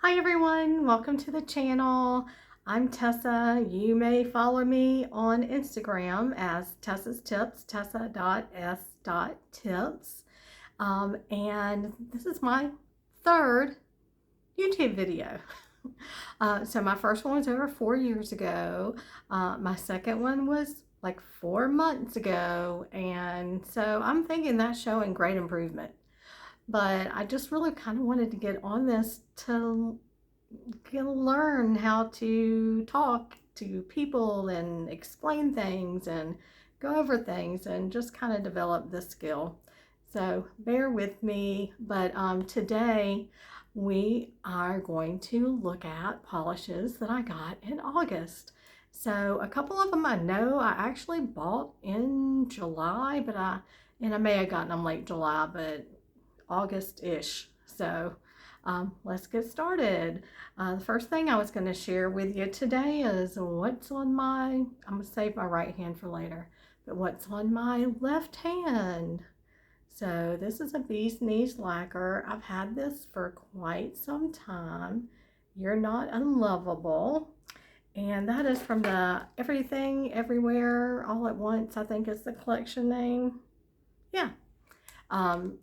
Hi everyone, welcome to the channel. I'm Tessa. You may follow me on Instagram as Tessa's Tips, tessa.s.tips. And this is my third YouTube video. So my first one was over 4 years ago. My second one was like 4 months ago. And so I'm thinking that's showing great improvement. But I just really kind of wanted to get on this to learn how to talk to people and explain things and go over things and just kind of develop this skill. So bear with me, but today we are going to look at polishes that I got in August. So a couple of them I know I actually bought in July, but I may have gotten them late July, but August-ish. So let's get started. The first thing I was going to share with you today is what's on I'm going to save my right hand for later, but what's on my left hand. So this is a Bee's Knees lacquer. I've had this for quite some time. You're Not Unlovable. And that is from the Everything Everywhere All at Once, I think is the collection name. Yeah.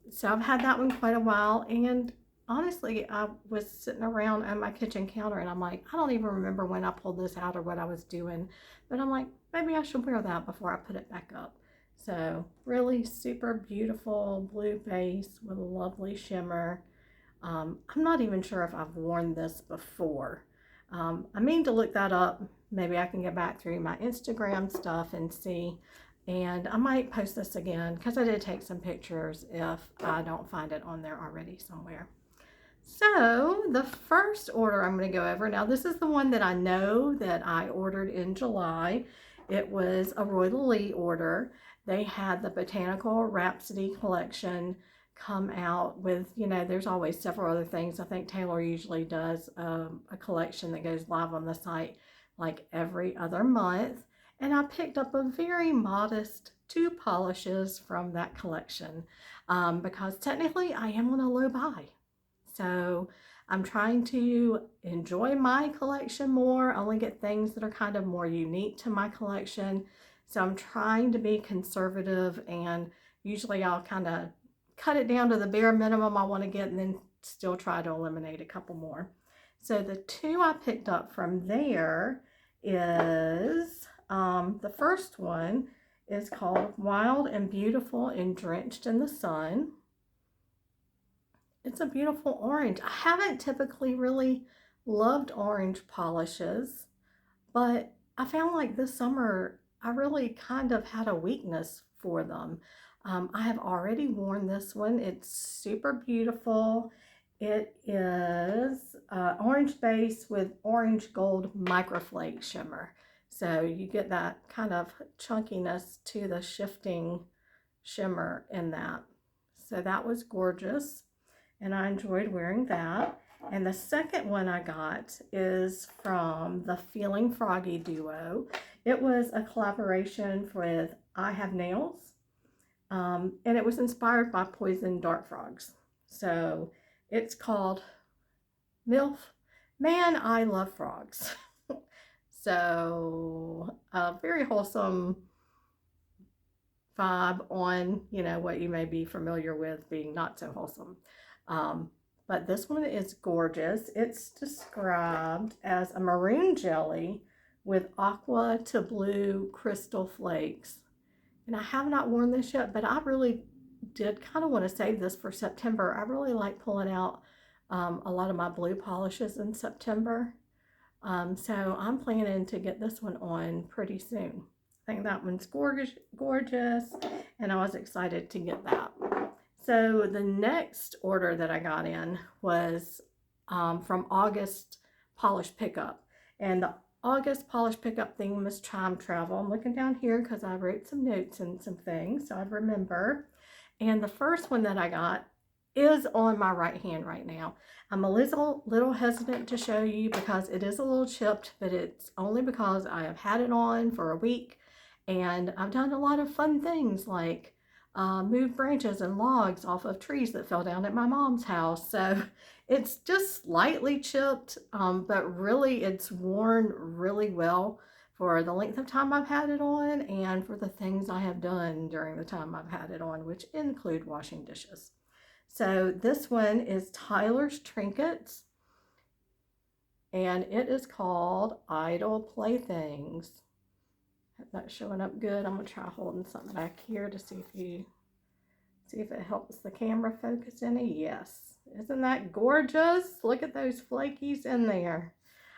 So I've had that one quite a while, and honestly, I was sitting around at my kitchen counter and I'm like, I don't even remember when I pulled this out or what I was doing, but I'm like, maybe I should wear that before I put it back up. So really super beautiful blue base with a lovely shimmer. I'm not even sure if I've worn this before. I mean to look that up. Maybe I can get back through my Instagram stuff and see. And I might post this again because I did take some pictures if I don't find it on there already somewhere. So the first order I'm going to go over, now this is the one that I know that I ordered in July. It was a Royal Lee order. They had the Botanical Rhapsody collection come out with, there's always several other things. I think Taylor usually does a collection that goes live on the site like every other month. And I picked up a very modest 2 polishes from that collection because technically I am on a low buy. So I'm trying to enjoy my collection more, only get things that are kind of more unique to my collection. So I'm trying to be conservative, and usually I'll kind of cut it down to the bare minimum I want to get and then still try to eliminate a couple more. So the 2 I picked up from there is the first one is called Wild and Beautiful and Drenched in the Sun. It's a beautiful orange. I haven't typically really loved orange polishes, but I found like this summer I really kind of had a weakness for them. I have already worn this one. It's super beautiful. It is orange base with orange gold microflake shimmer. So you get that kind of chunkiness to the shifting shimmer in that. So that was gorgeous, and I enjoyed wearing that. And the second one I got is from the Feeling Froggy duo. It was a collaboration with I Have Nails, and it was inspired by Poison Dart Frogs. So it's called MILF, Man, I Love Frogs. So a very wholesome vibe on, what you may be familiar with being not so wholesome. But this one is gorgeous. It's described as a maroon jelly with aqua to blue crystal flakes. And I have not worn this yet, but I really did kind of want to save this for September. I really like pulling out a lot of my blue polishes in September. So I'm planning to get this one on pretty soon. I think that one's gorgeous, and I was excited to get that. So the next order that I got in was from August Polish Pickup. And the August Polish Pickup theme was time travel. I'm looking down here because I wrote some notes and some things so I'd remember. And the first one that I got is on my right hand right now. I'm a little hesitant to show you because it is a little chipped, but it's only because I have had it on for a week and I've done a lot of fun things like moved branches and logs off of trees that fell down at my mom's house. So it's just slightly chipped, but really it's worn really well for the length of time I've had it on and for the things I have done during the time I've had it on, which include washing dishes. So this one is Tyler's Trinkets, and it is called Idle Playthings. That's showing up good. I'm gonna try holding something back here to see if it helps the camera focus any. Yes. Isn't that gorgeous? Look at those flakies in there.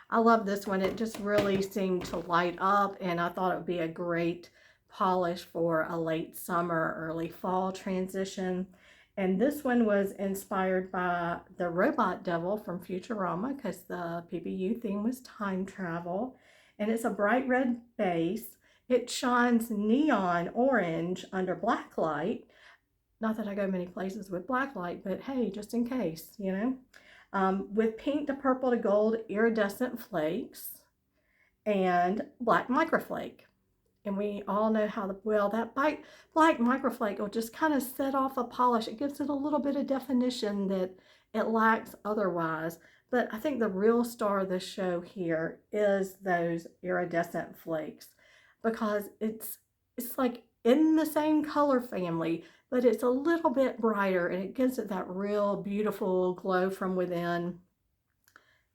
I love this one. It just really seemed to light up, and I thought it would be a great polish for a late summer, early fall transition. And this one was inspired by the Robot Devil from Futurama, because the PPU theme was time travel. And it's a bright red base. It shines neon orange under black light. Not that I go many places with black light, but hey, just in case, you know. With pink to purple to gold iridescent flakes and black microflake. And we all know how that black microflake will just kind of set off a polish. It gives it a little bit of definition that it lacks otherwise. But I think the real star of this show here is those iridescent flakes, because it's like in the same color family, but it's a little bit brighter, and it gives it that real beautiful glow from within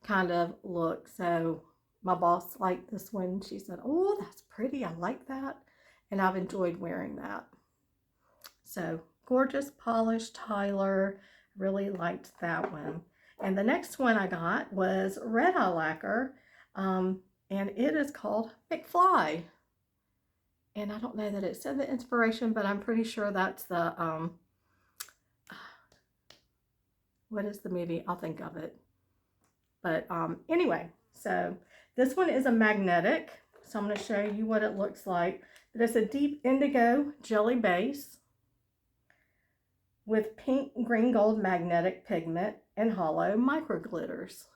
kind of look. So my boss liked this one. She said, "Oh, that's pretty. I like that." And I've enjoyed wearing that. So gorgeous polish, Tyler. Really liked that one. And the next one I got was Red Eye Lacquer, and it is called McFly. And I don't know that it said the inspiration, but I'm pretty sure that's the, what is the movie? I'll think of it. But anyway, so this one is a magnetic. So I'm going to show you what it looks like. But it's a deep indigo jelly base with pink, green, gold magnetic pigment and hollow micro glitters.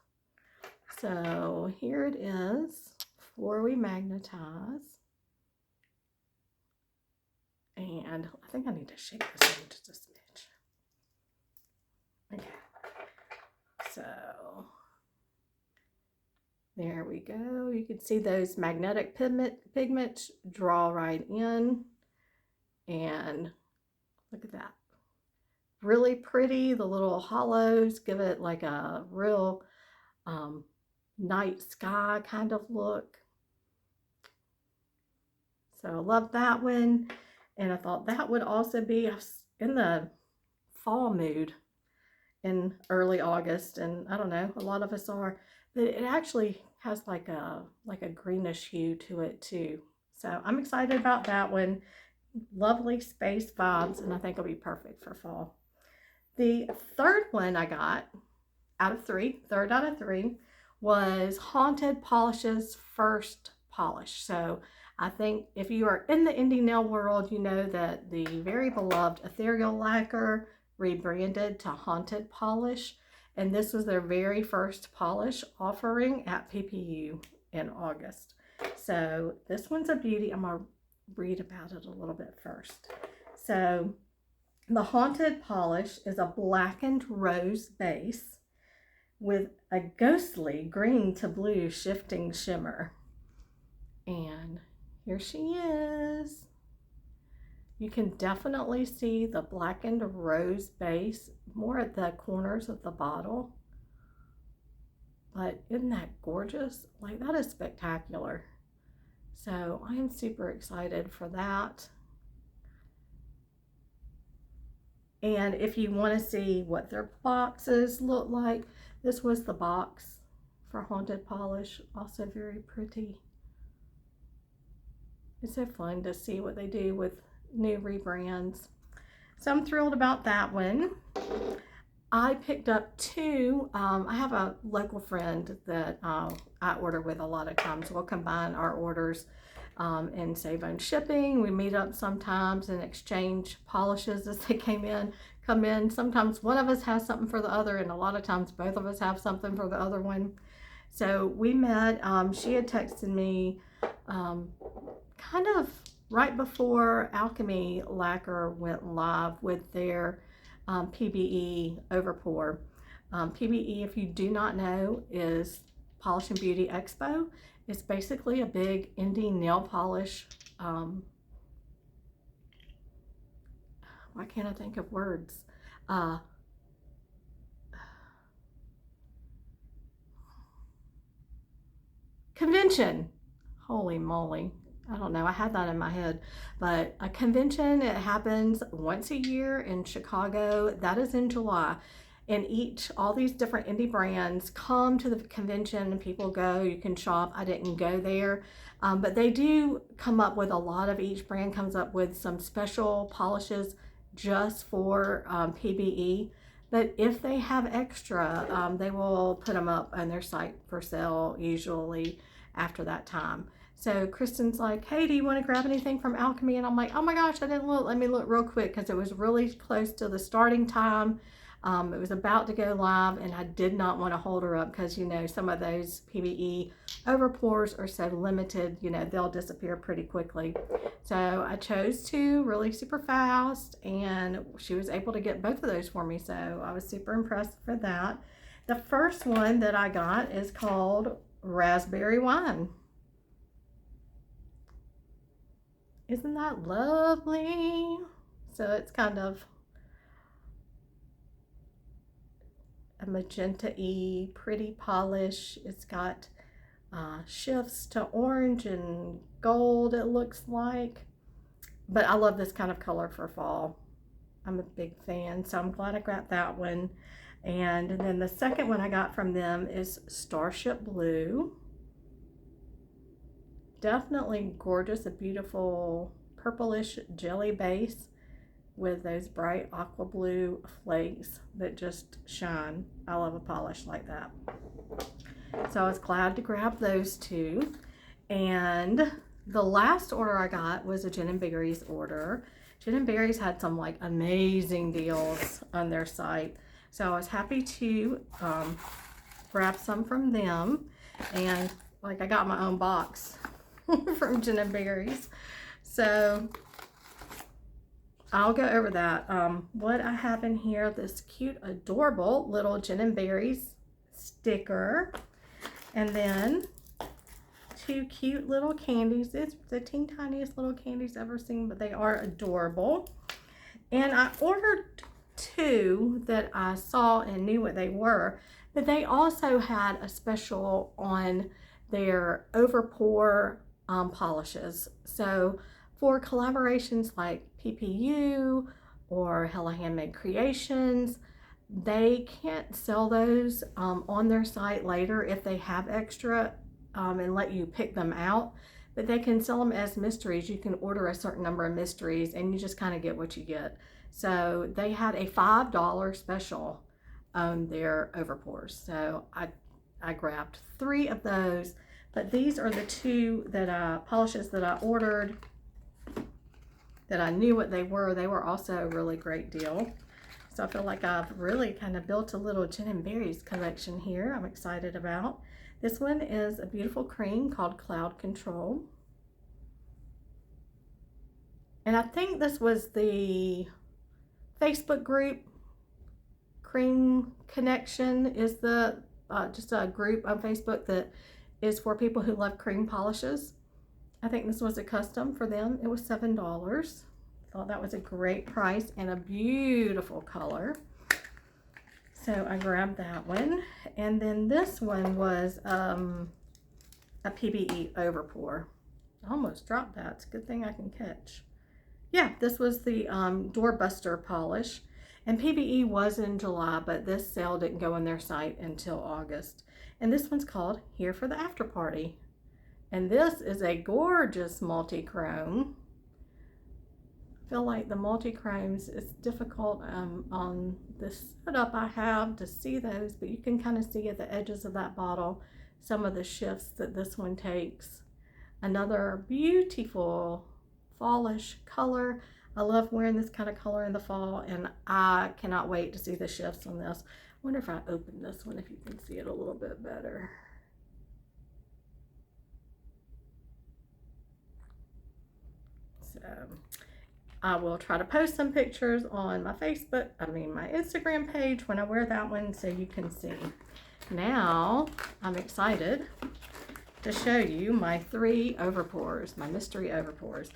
So here it is before we magnetize. And I think I need to shake this one just a smidge. Okay. So there we go. You can see those magnetic pigments draw right in. And look at that. Really pretty. The little hollows give it like a real night sky kind of look. So I love that one. And I thought that would also be in the fall mood in early August. And I don't know, a lot of us are. But it actually has like a greenish hue to it too. So I'm excited about that one. Lovely space vibes, and I think it'll be perfect for fall. The third one I got third out of three, was Haunted Polish's first polish. So I think if you are in the indie nail world, you know that the very beloved Ethereal Lacquer rebranded to Haunted Polish, and this was their very first polish offering at PPU in August. So this one's a beauty. I'm going to read about it a little bit first. So the Haunted Polish is a blackened rose base with a ghostly green to blue shifting shimmer. And here she is. You can definitely see the blackened rose base more at the corners of the bottle. But isn't that gorgeous? Like, that is spectacular. So I am super excited for that. And if you want to see what their boxes look like, this was the box for Haunted Polish. Also very pretty. It's so fun to see what they do with new rebrands. So I'm thrilled about that one. I picked up two. I have a local friend that I order with a lot of times. We'll combine our orders and save on shipping. We meet up sometimes and exchange polishes as they come in. Sometimes one of us has something for the other, and a lot of times both of us have something for the other one. So we met. She had texted me kind of right before Alchemy Lacquer went live with their PBE Overpour. PBE, if you do not know, is Polish and Beauty Expo. It's basically a big indie nail polish. Why can't I think of words? Convention. Holy moly. I don't know. I had that in my head. But a convention, it happens once a year in Chicago. That is in July. And all these different indie brands come to the convention and people go. You can shop. I didn't go there. But they do come up with each brand comes up with some special polishes just for PBE. But if they have extra, they will put them up on their site for sale usually after that time. So Kristen's like, hey, do you want to grab anything from Alchemy? And I'm like, oh my gosh, I didn't look. Let me look real quick because it was really close to the starting time. It was about to go live and I did not want to hold her up because, you know, some of those PBE overpours are so limited, you know, they'll disappear pretty quickly. So I chose two really super fast and she was able to get both of those for me. So I was super impressed for that. The first one that I got is called Raspberry Wine. Isn't that lovely? So it's kind of a magenta-y, pretty polish. It's got shifts to orange and gold, it looks like. But I love this kind of color for fall. I'm a big fan, so I'm glad I got that one. And then the second one I got from them is Starship Blue. Definitely gorgeous, a beautiful purplish jelly base with those bright aqua blue flakes that just shine. I love a polish like that. So I was glad to grab those two. And the last order I got was a Jen & Berry's order. Jen & Berry's had some like amazing deals on their site. So I was happy to grab some from them. And like I got my own box from Jen & Berry's. So I'll go over that. What I have in here, this cute, adorable little Jen & Berry's sticker. And then two cute little candies. It's the teeny tiniest little candies ever seen, but they are adorable. And I ordered two that I saw and knew what they were, but they also had a special on their Overpour polishes. So for collaborations like PPU or Hella Handmade Creations, they can't sell those on their site later if they have extra and let you pick them out, but they can sell them as mysteries. You can order a certain number of mysteries and you just kind of get what you get. So they had a $5 special on their overpours. So I grabbed 3 of those, but these are the 2 that polishes that I ordered that I knew what they were. They were also a really great deal. So I feel like I've really kind of built a little Jen & Berry's collection here I'm excited about. This one is a beautiful cream called Cloud Control. And I think this was the Facebook group. Cream Connection is the just a group on Facebook that is for people who love cream polishes. I think this was a custom for them. It was $7. Thought that was a great price and a beautiful color. So I grabbed that one. And then this one was a PBE Overpour. I almost dropped that. It's a good thing I can catch. Yeah, this was the Doorbuster polish. And PBE was in July, but this sale didn't go on their site until August. And this one's called Here for the After Party. And this is a gorgeous multi-chrome. I feel like the multi-chromes is difficult on this setup I have to see those, but you can kind of see at the edges of that bottle some of the shifts that this one takes. Another beautiful fallish color. I love wearing this kind of color in the fall, and I cannot wait to see the shifts on this. I wonder if I open this one, if you can see it a little bit better. So I will try to post some pictures on my my Instagram page when I wear that one so you can see. Now I'm excited to show you my 3 overpours, my mystery overpours.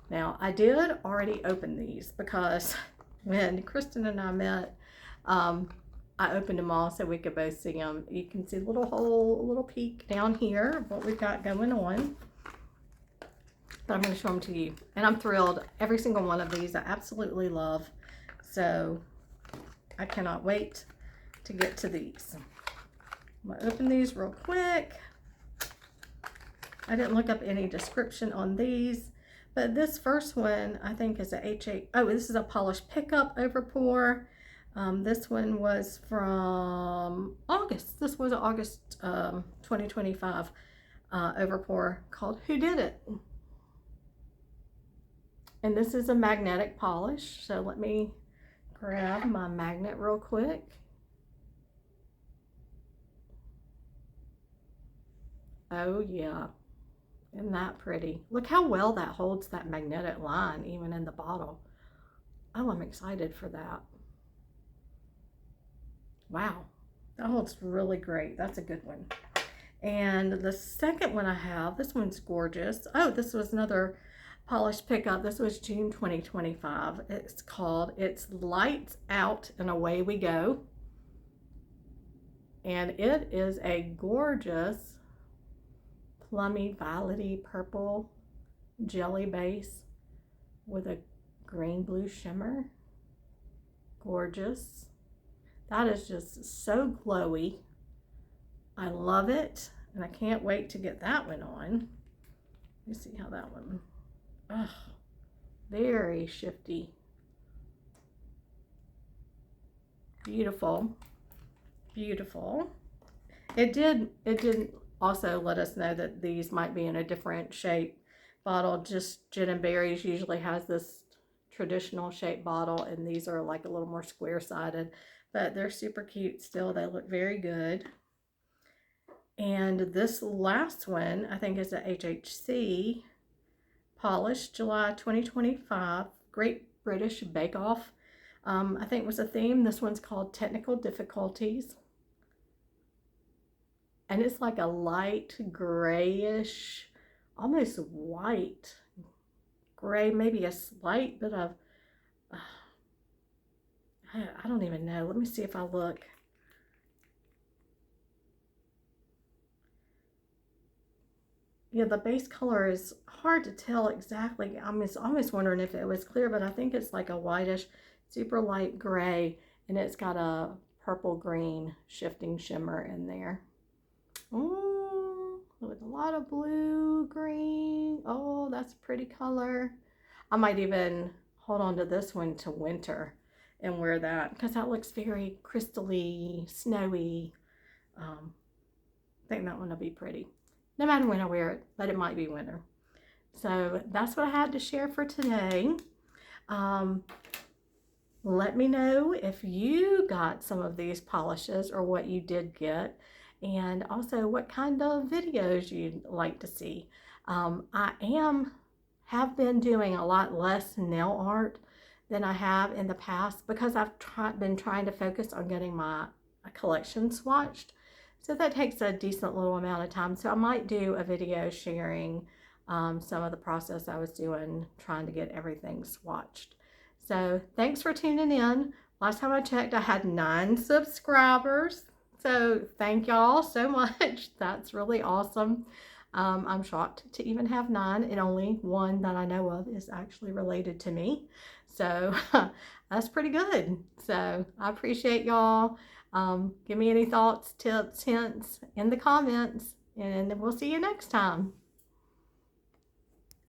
Now I did already open these because when Kristen and I met, I opened them all so we could both see them. You can see a little hole, a little peek down here of what we've got going on. But I'm going to show them to you. And I'm thrilled. Every single one of these I absolutely love. So I cannot wait to get to these. I'm going to open these real quick. I didn't look up any description on these. But this first one I think is a H8. Oh, this is a polished pickup overpour. This one was from August. This was an August 2025 overpour called Who Did It? And this is a magnetic polish. So let me grab my magnet real quick. Oh yeah, isn't that pretty? Look how well that holds that magnetic line even in the bottle. Oh, I'm excited for that. Wow, that holds really great. That's a good one. And the second one I have, this one's gorgeous. Oh, this was another polished pickup. This was June 2025. It's called It's Lights Out and Away We Go. And it is a gorgeous plummy, violety purple jelly base with a green blue shimmer. Gorgeous. That is just so glowy. I love it, and I can't wait to get that one on. Let me see how that one, very shifty. Beautiful, beautiful. It did also let us know that these might be in a different shape bottle. Just Gin and Berries usually has this traditional shape bottle, and these are like a little more square-sided. But they're super cute still. They look very good. And this last one, I think, is a HHC polish, July 2025, Great British Bake Off. I think was a theme. This one's called Technical Difficulties. And it's like a light grayish, almost white gray, maybe a slight bit of, I don't even know. Let me see if I look. Yeah, the base color is hard to tell exactly. I'm almost wondering if it was clear, but I think it's like a whitish, super light gray, and it's got a purple green shifting shimmer in there. Oh, with a lot of blue, green. Oh, that's a pretty color. I might even hold on to this one to winter and wear that because that looks very crystally, snowy. I think that one will be pretty. No matter when I wear it, but it might be winter. So that's what I had to share for today. Let me know if you got some of these polishes or what you did get, and also what kind of videos you'd like to see. I have been doing a lot less nail art than I have in the past because I've been trying to focus on getting my collection swatched. So that takes a decent little amount of time. So I might do a video sharing some of the process I was doing trying to get everything swatched. So thanks for tuning in. Last time I checked, I had 9 subscribers. So thank y'all so much. That's really awesome. I'm shocked to even have 9, and only 1 that I know of is actually related to me. So that's pretty good. So I appreciate y'all. Give me any thoughts, tips, hints in the comments, and we'll see you next time.